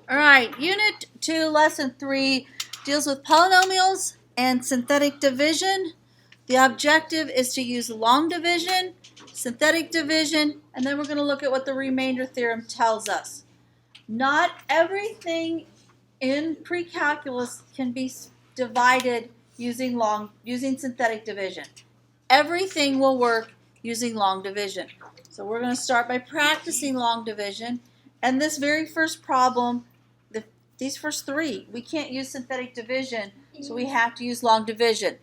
All right, Unit 2, Lesson 3 deals with polynomials and synthetic division. The objective is to use long division, synthetic division, and then we're going to look at what the remainder theorem tells us. Not everything in pre-calculus can be divided using synthetic division. Everything will work using long division. So we're going to start by practicing long division. And this very first problem, these first three, we can't use synthetic division, so we have to use long division.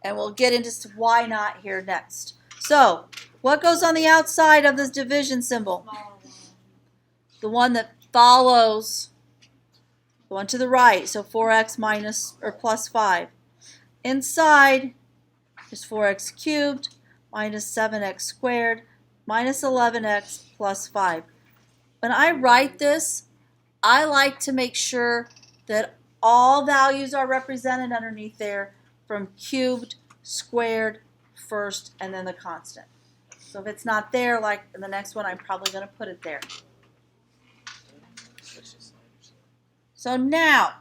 And we'll get into why not here next. So, what goes on the outside of this division symbol? The one that follows the one to the right, so 4x minus or plus 5. Inside is 4x cubed minus 7x squared minus 11x plus 5. When I write this, I like to make sure that all values are represented underneath there, from cubed, squared, first, and then the constant. So if it's not there, like in the next one, I'm probably going to put it there. So now,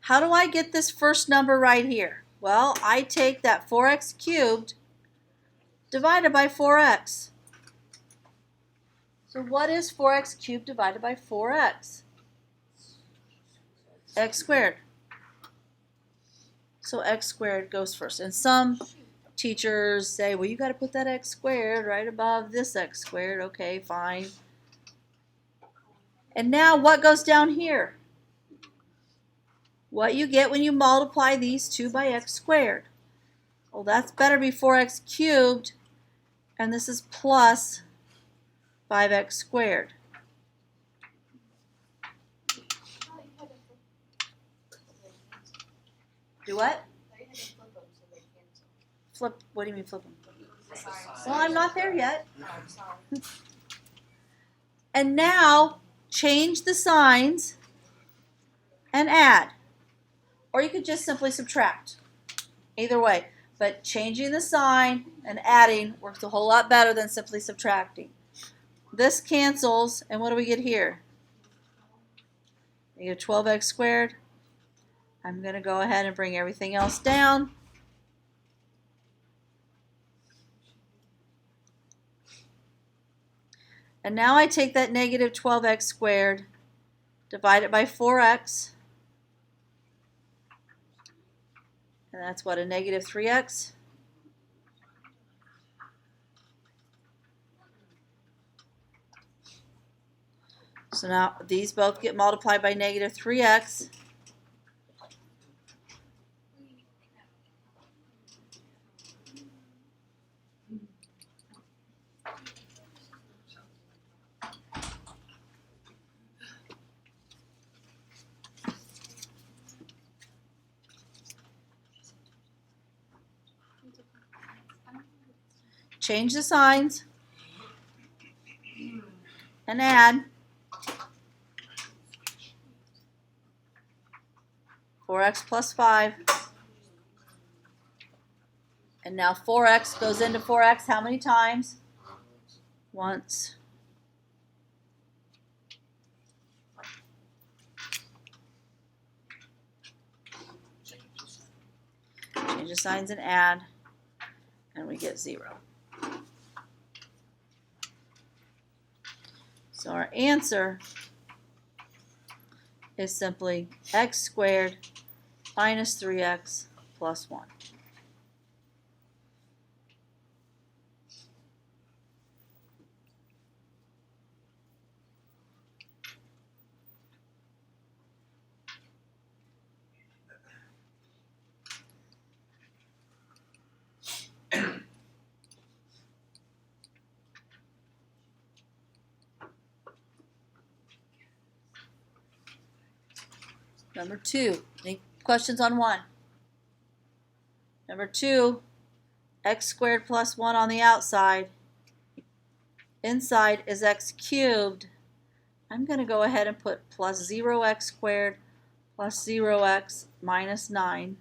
how do I get this first number right here? Well, I take that 4x cubed divided by 4x. So what is 4x cubed divided by 4x? X squared. So x squared goes first. And some teachers say, well, you got to put that x squared right above this x squared. Okay, fine. And now what goes down here? What you get when you multiply these two by x squared. Well, that's better be 4x cubed, and this is plus 5x squared. Do what? Flip, what do you mean flip them? Well, I'm not there yet. And now, change the signs and add. Or you could just simply subtract. Either way. But changing the sign and adding works a whole lot better than simply subtracting. This cancels, and what do we get here? We get 12x squared. I'm going to go ahead and bring everything else down. And now I take that negative 12x squared, divide it by 4x, and that's what, a negative 3x? So now these both get multiplied by negative 3x. Change the signs and add. 4x plus 5. And now 4x goes into 4x how many times? Once. Change the signs and add, and we get 0. So our answer is simply x squared minus 3x plus 1. Number 2, any questions on 1? Number 2, x squared plus 1 on the outside. Inside is x cubed. I'm going to go ahead and put plus 0x squared plus 0x minus 9.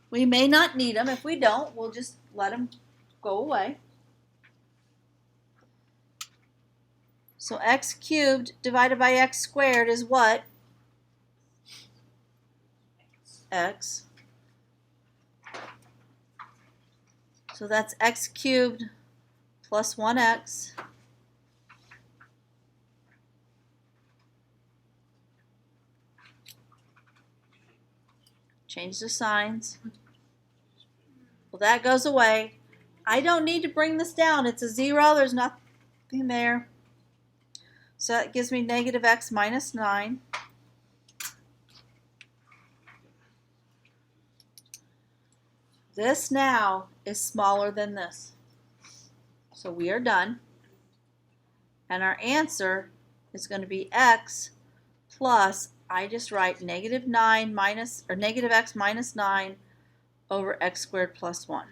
We may not need them. If we don't, we'll just let them go away. So x cubed divided by x squared is what? X. So that's x cubed plus 1x. Change the signs. Well, that goes away. I don't need to bring this down. It's a 0. There's nothing there. So that gives me negative x minus 9. This now is smaller than this. So we are done. And our answer is going to be x plus, I just write negative 9 minus, or negative x minus 9 over x squared plus 1.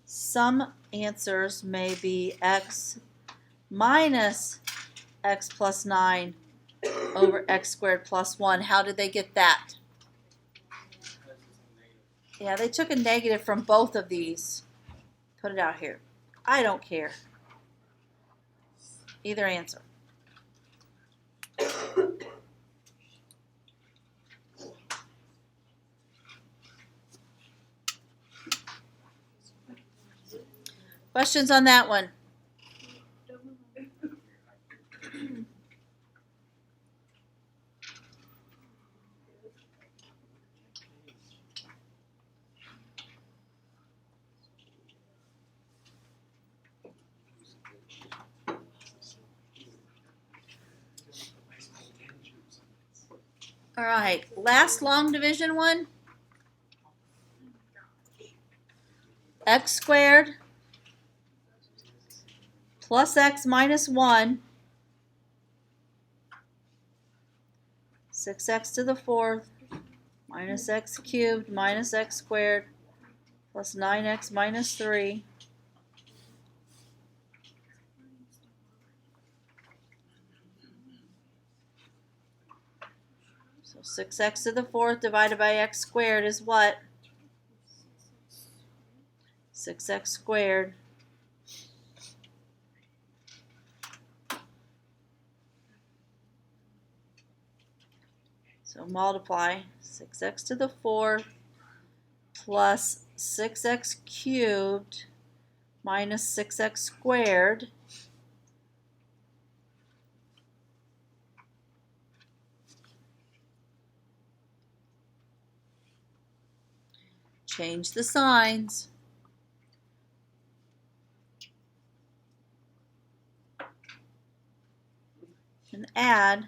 Some answers may be x minus x plus 9 over x squared plus 1. How did they get that? Yeah, they took a negative from both of these. Put it out here. I don't care. Either answer. Questions on that one? All right, last long division one. X squared plus x minus 1, 6x to the 4th, minus x cubed minus x squared plus 9x minus 3. So 6x to the 4th divided by x squared is what? 6x squared. So multiply 6x to the 4th plus 6x cubed minus 6x squared change the signs. And add.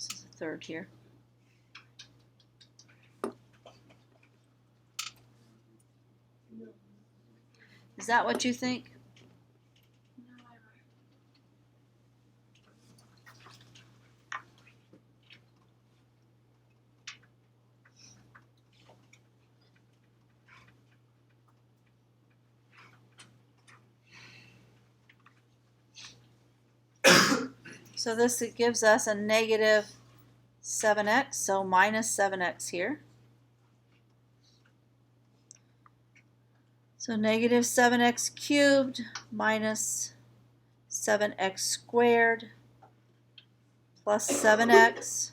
This is the third here. Is that what you think? So this gives us a negative 7x, so minus 7x here. So negative 7x cubed minus 7x squared plus 7x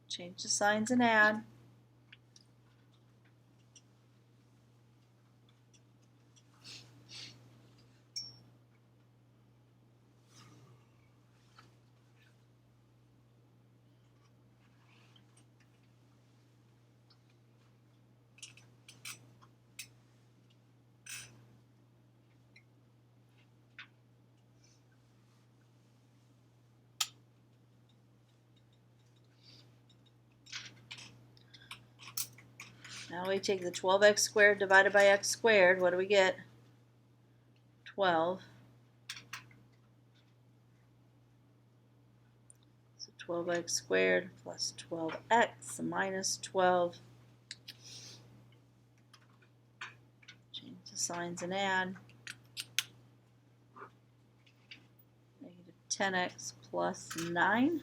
change the signs and add. Now we take the 12x squared divided by x squared. What do we get? 12. So 12x squared plus 12x minus 12. Change the signs and add. Negative 10x plus 9.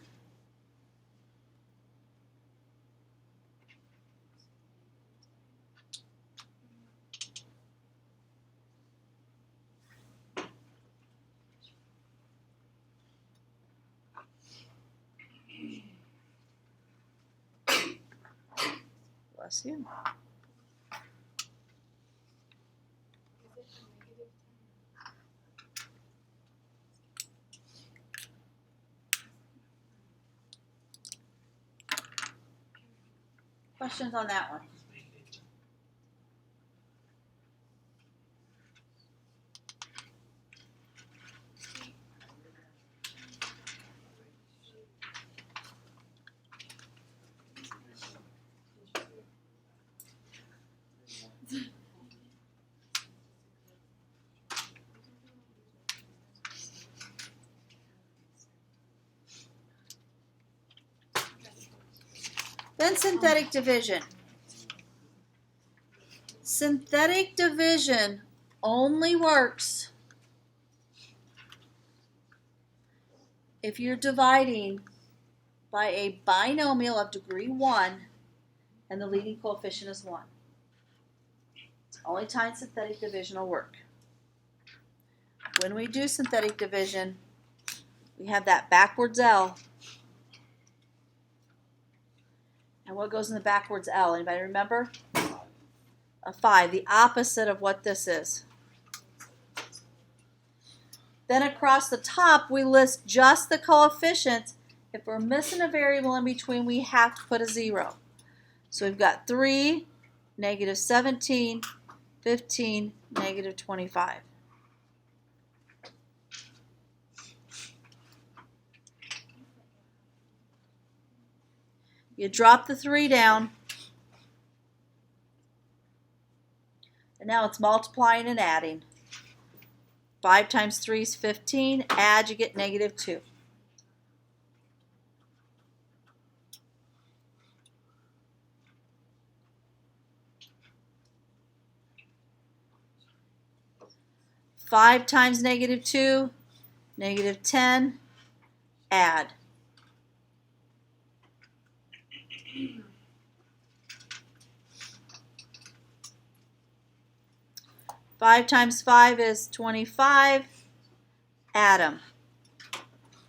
Bless you. Questions on that one? Then synthetic division. Synthetic division only works if you're dividing by a binomial of degree 1 and the leading coefficient is 1. It's the only time synthetic division will work. When we do synthetic division, we have that backwards L. And what goes in the backwards L? Anybody remember? A 5, the opposite of what this is. Then across the top, we list just the coefficients. If we're missing a variable in between, we have to put a 0. So we've got 3, negative 17, 15, negative 25. You drop the 3 down, and now it's multiplying and adding. 5 times 3 is 15. Add, you get negative 2. Five times negative 2, negative 10. Add. 5 times 5 is 25. Add them.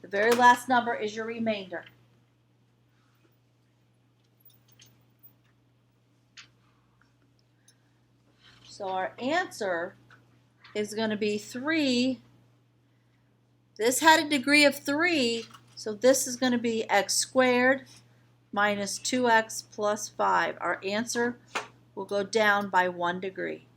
The very last number is your remainder. So our answer is going to be 3. This had a degree of 3, so this is going to be x squared minus 2x plus 5. Our answer will go down by 1 degree.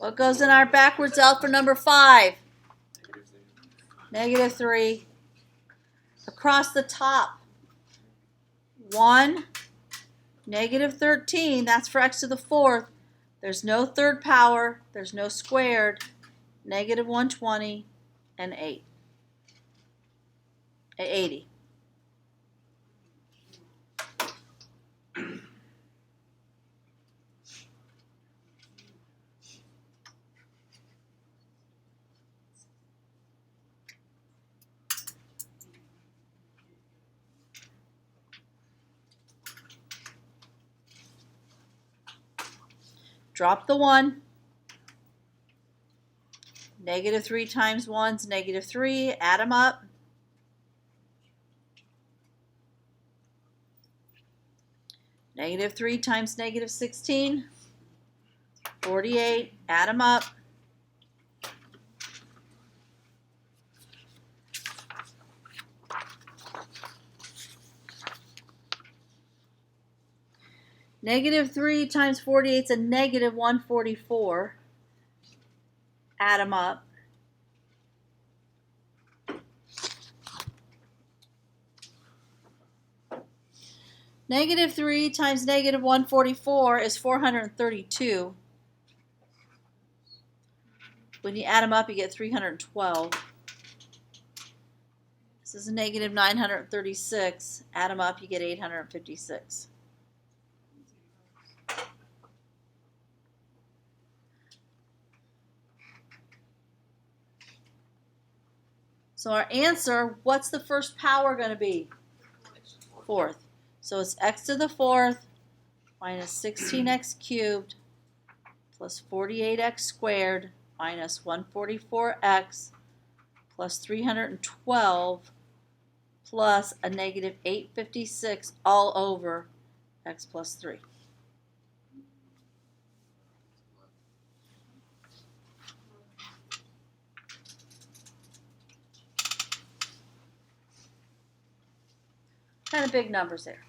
What goes in our backwards L for number 5? Negative 3. Across the top, 1, negative 13, that's for x to the 4th. There's no third power, there's no squared, negative 120, and 80. Drop the 1. Negative 3 times 1 is negative 3. Add them up. Negative 3 times negative 16. 48, add them up. Negative 3 times 48 is a negative 144. Add them up. Negative 3 times negative 144 is 432. When you add them up, you get 312. This is a negative 936. Add them up, you get 856. So our answer, what's the first power going to be? Fourth. So it's x to the fourth minus 16x cubed plus 48x squared minus 144x plus 312 plus a negative 856 all over x plus 3. Kind of big numbers there.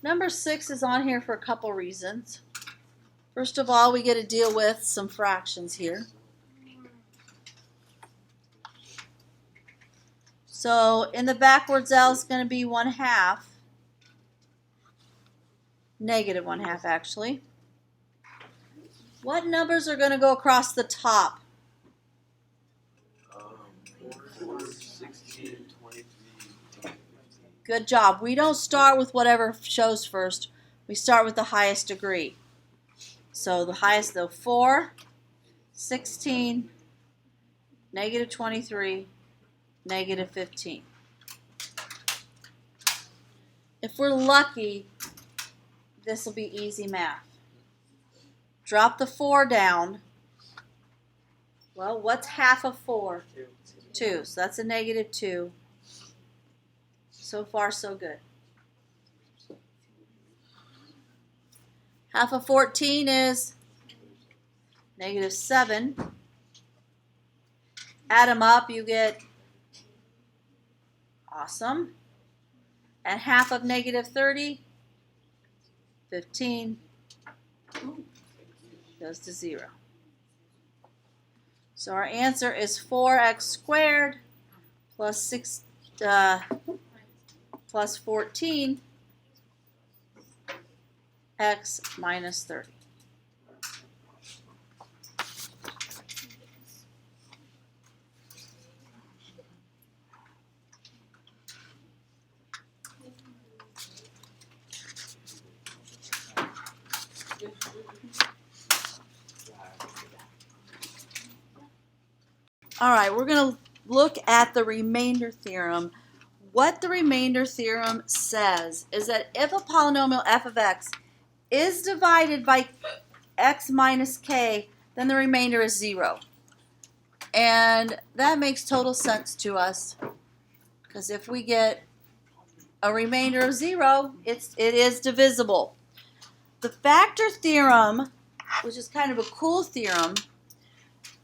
Number 6 is on here for a couple reasons. First of all, we get to deal with some fractions here. So in the backwards L is going to be 1/2. Negative 1/2 actually. What numbers are going to go across the top? 4, 16, 23. Good job. We don't start with whatever shows first. We start with the highest degree. So the highest, though, 4, 16, negative 23, negative 15. If we're lucky, this will be easy math. Drop the 4 down. Well, what's half of 4? 2. So that's a negative 2. So far, so good. Half of 14 is negative 7. Add them up, you get awesome. And half of negative 30, 15, goes to 0. So our answer is 4x squared plus 6 plus 14 x minus 30. All right, we're going to look at the remainder theorem. What the remainder theorem says is that if a polynomial f of x is divided by x minus k, then the remainder is 0. And that makes total sense to us, because if we get a remainder of 0, it is divisible. The factor theorem, which is kind of a cool theorem,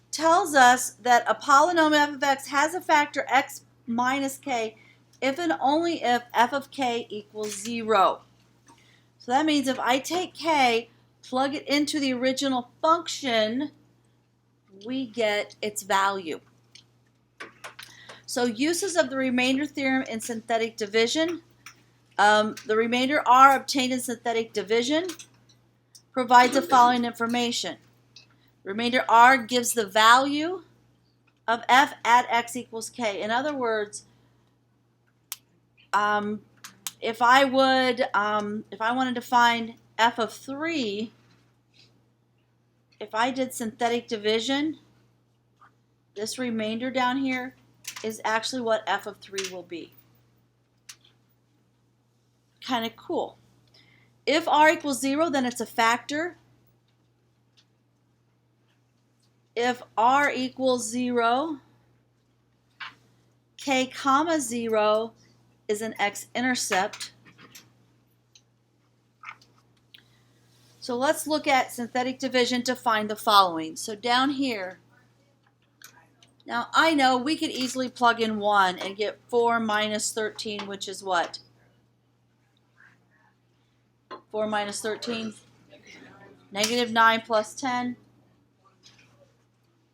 tells us that a polynomial f of x has a factor x minus k if and only if f of k equals 0. So that means if I take k, plug it into the original function, we get its value. So uses of the remainder theorem in synthetic division. The remainder r obtained in synthetic division provides the following information. Remainder r gives the value of f at x equals k. In other words, if I wanted to find f of 3, if I did synthetic division, this remainder down here is actually what f of 3 will be. Kind of cool. If r equals 0, then it's a factor. if r equals 0, k comma 0 is an x-intercept. So let's look at synthetic division to find the following. So down here, now I know we could easily plug in 1 and get 4 minus 13, which is what? 4 minus 13? Negative 9 plus 10?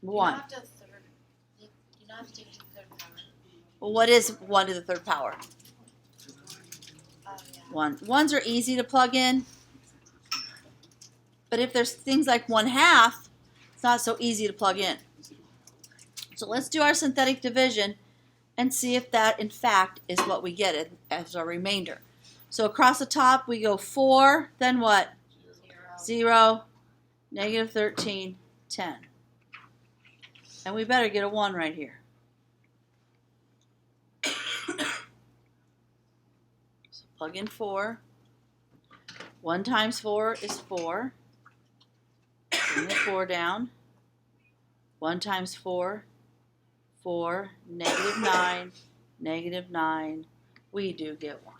1. You don't have to take the third power. Well, what is 1 to the third power? Oh, yeah. 1. 1s are easy to plug in. But if there's things like 1/2, it's not so easy to plug in. So let's do our synthetic division and see if that, in fact, is what we get as our remainder. So across the top, we go 4, then what? 0, negative 13, 10. And we better get a 1 right here. So plug in 4. 1 times 4 is 4. Bring the 4 down. 1 times 4, 4, negative 9, negative 9. We do get 1.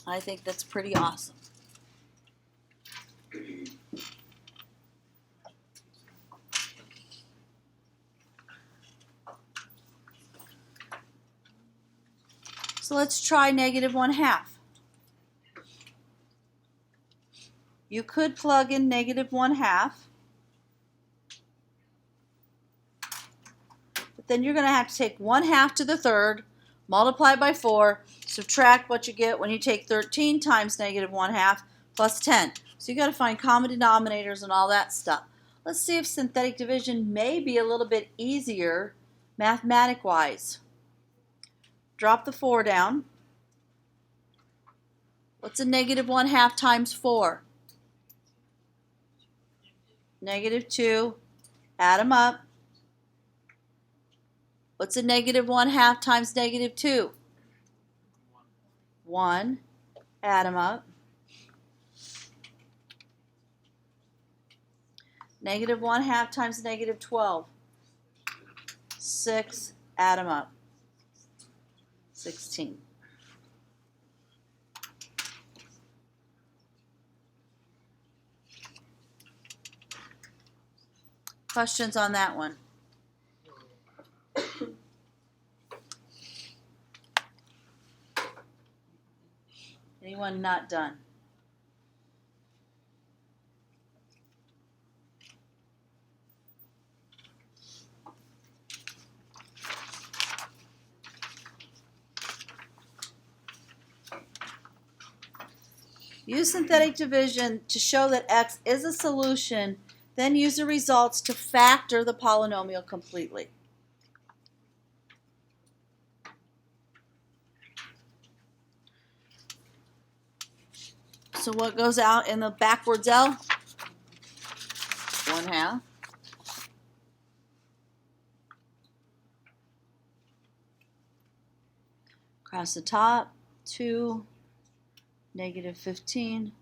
I think that's pretty awesome. So let's try negative 1/2. You could plug in negative 1/2, but then you're going to have to take 1/2 to the third, multiply by 4, subtract what you get when you take 13 times negative 1/2 plus 10. So you got to find common denominators and all that stuff. Let's see if synthetic division may be a little bit easier mathematic-wise. Drop the 4 down. What's a negative 1/2 times 4? Negative 2. Add them up. What's a negative 1/2 times negative 2? 1. Add them up. Negative 1/2 times negative 12. 6. Add them up. 16. Questions on that one? Anyone not done? Use synthetic division to show that x is a solution, then use the results to factor the polynomial completely. So what goes out in the backwards L? 1/2. Across the top, 2, negative 15,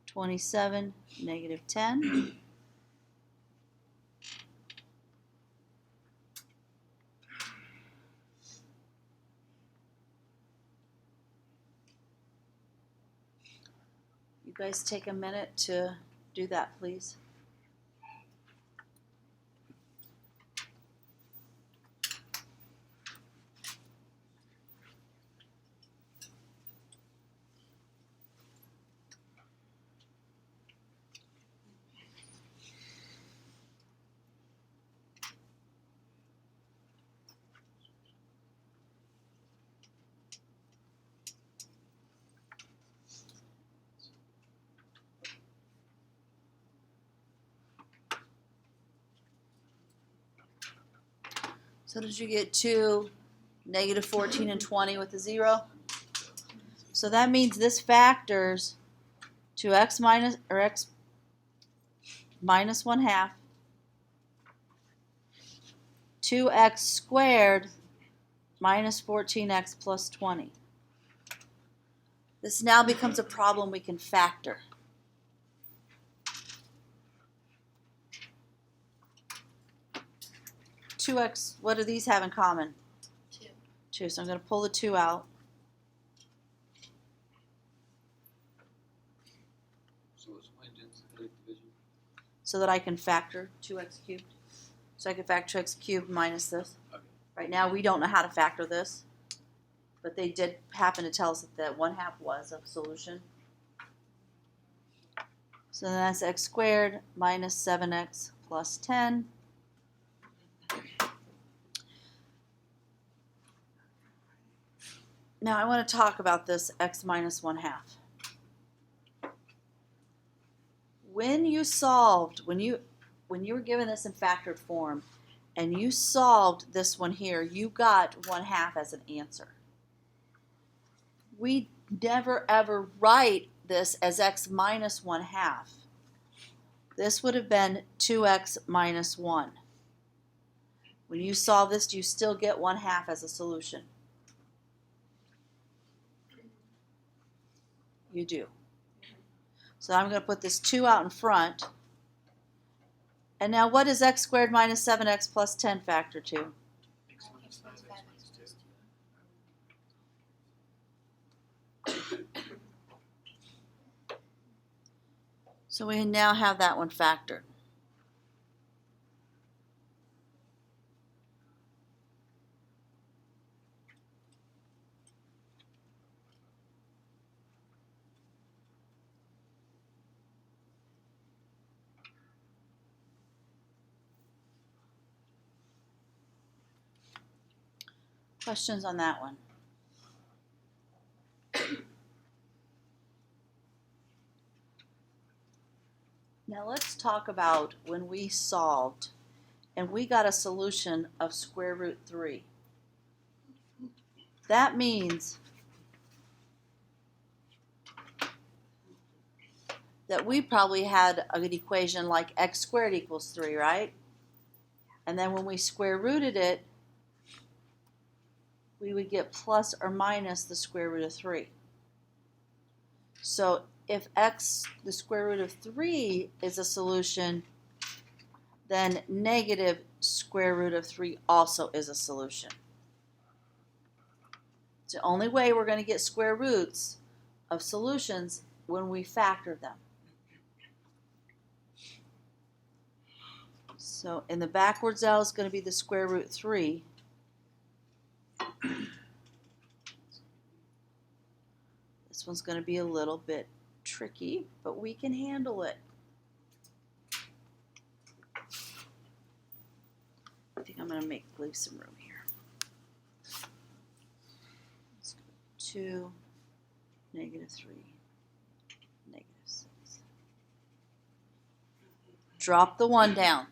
27, negative 10. You guys take a minute to do that, please. So did you get 2, negative 14, and 20 with a 0? So that means this factors to x minus 1/2, 2x squared minus 14x plus 20. This now becomes a problem we can factor. Two x, what do these have in common? 2. 2, so I'm going to pull the 2 out. So explain synthetic division. So that I can factor 2x cubed. So I can factor 2x cubed minus this. Okay. Right now we don't know how to factor this, but they did happen to tell us that 1/2 was a solution. So then that's x squared minus 7x plus 10. Now I want to talk about this x minus 1/2. When you solved, when you were given this in factored form, and you solved this one here, you got 1/2 as an answer. We never ever write this as x minus 1/2. This would have been 2x minus 1. When you solve this, you still get 1/2 as a solution. You do. So I'm going to put this 2 out in front. And now what is x squared minus 7x plus 10 factor to? X minus 5x minus 2. So we now have that one factored. Questions on that one? Now let's talk about when we solved and we got a solution of square root 3. That means that we probably had an equation like x squared equals 3, right? And then when we square rooted it, we would get plus or minus the square root of 3. So if x, the square root of 3, is a solution, then negative square root of 3 also is a solution. It's the only way we're going to get square roots of solutions when we factor them. So in the backwards L is going to be the square root 3. This one's going to be a little bit tricky, but we can handle it. I think I'm going to leave some room here. Let's go 2, negative 3, negative 6. Drop the 1 down.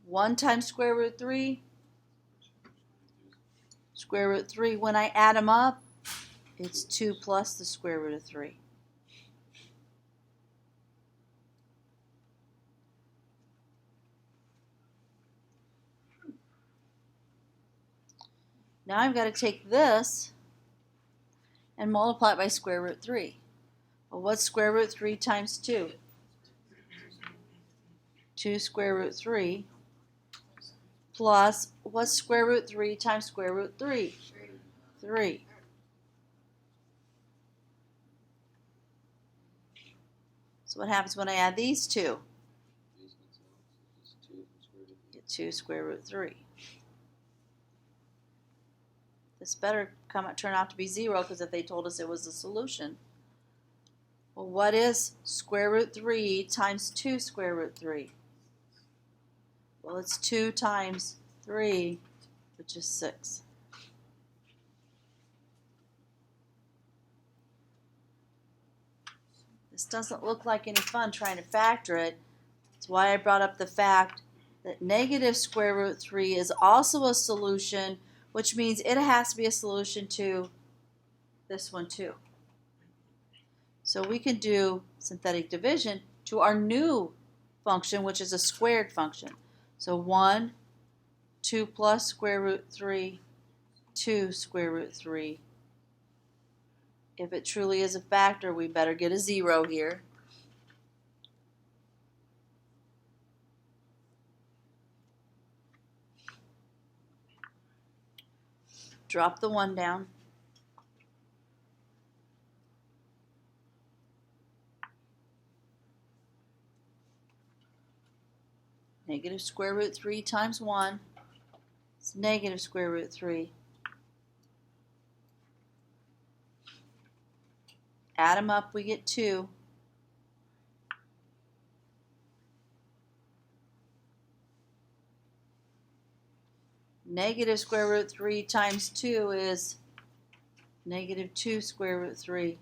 1 times square root 3. Square root 3, when I add them up, it's 2 plus the square root of 3. Now I've got to take this and multiply it by square root 3. Well, what's square root 3 times 2? 2 square root 3 plus, what's square root 3 times square root 3? 3. So what happens when I add these two? Get 2 square root 3. This better turn out to be 0, because if they told us it was a solution. Well, what is square root 3 times 2 square root 3? Well, it's 2 times 3, which is 6. This doesn't look like any fun trying to factor it. That's why I brought up the fact that negative square root 3 is also a solution, which means it has to be a solution to this one too. So we can do synthetic division to our new function, which is a squared function. So 1 2 plus square root 3, 2 square root 3. If it truly is a factor, we better get a 0 here. Drop the 1 down. Negative square root 3 times 1 is negative square root 3. Add them up, we get 2. Negative square root 3 times 2 is negative 2 square root 3.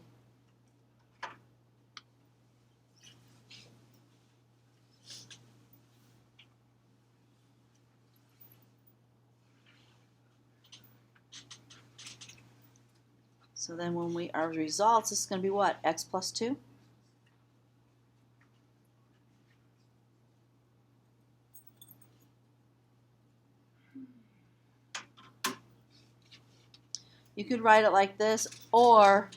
So then when our results, this is going to be what? X plus 2? You could write it like this, or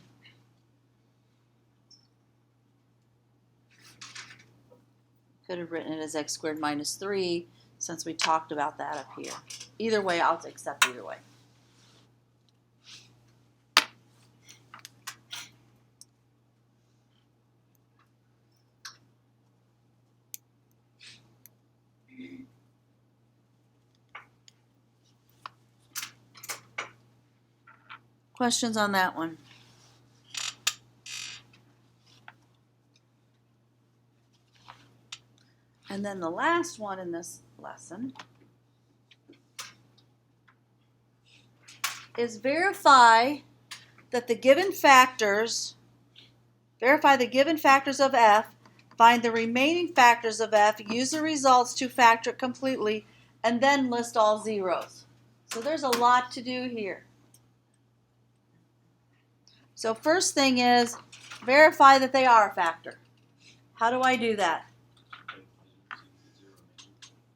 could have written it as x squared minus 3, since we talked about that up here. Either way, I'll accept either way. Questions on that one? And then the last one in this lesson is verify the given factors of f, find the remaining factors of f, use the results to factor it completely, and then list all zeros. So there's a lot to do here. So first thing is verify that they are a factor. How do I do that?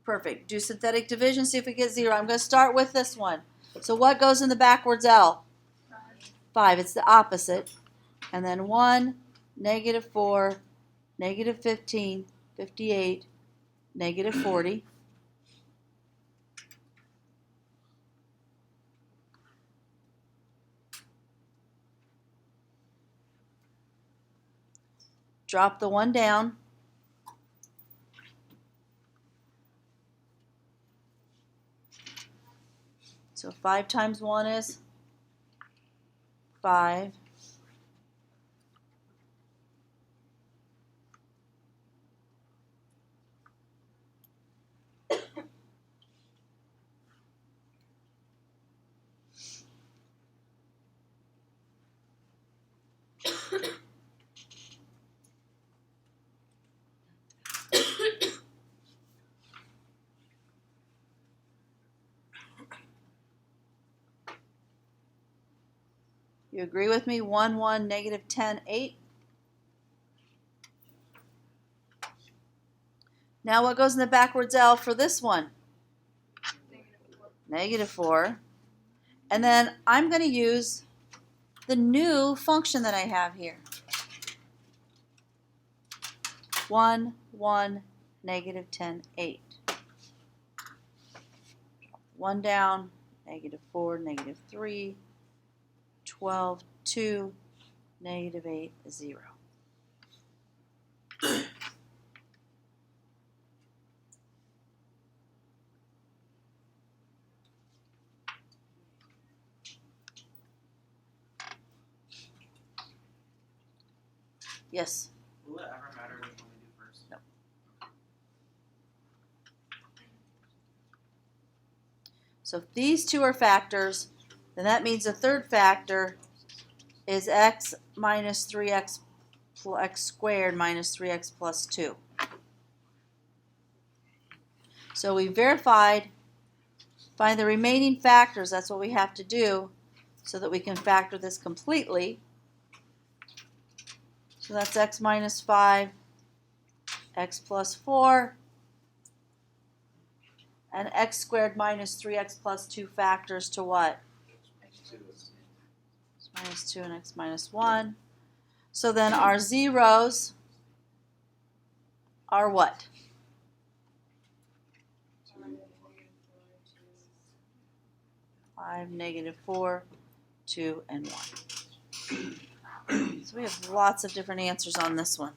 Perfect. Do synthetic division, see if we get 0. I'm going to start with this one. So what goes in the backwards L? 5. It's the opposite. And then 1, negative 4, negative 15, 58, negative 40. Drop the 1 down. So 5 times 1 is 5. You agree with me? 1, 1, negative 10, 8. Now what goes in the backwards L for this one? Negative 4. And then I'm going to use the new function that I have here. 1, 1, negative 10, 8. 1 down, negative 4, negative 3, 12, 2, negative 8, 0. Yes? Will it ever matter which one we do first? No. So if these two are factors, then that means the third factor is x minus 3x plus x squared minus 3x plus 2. So we verified, find the remaining factors, that's what we have to do, so that we can factor this completely. So that's x minus 5, x plus 4, And x squared minus 3x plus 2 factors to what? X2 is X minus 2 and x minus 1. So then our zeros are what? 5, -4, 2, and 1. So we have lots of different answers on this one.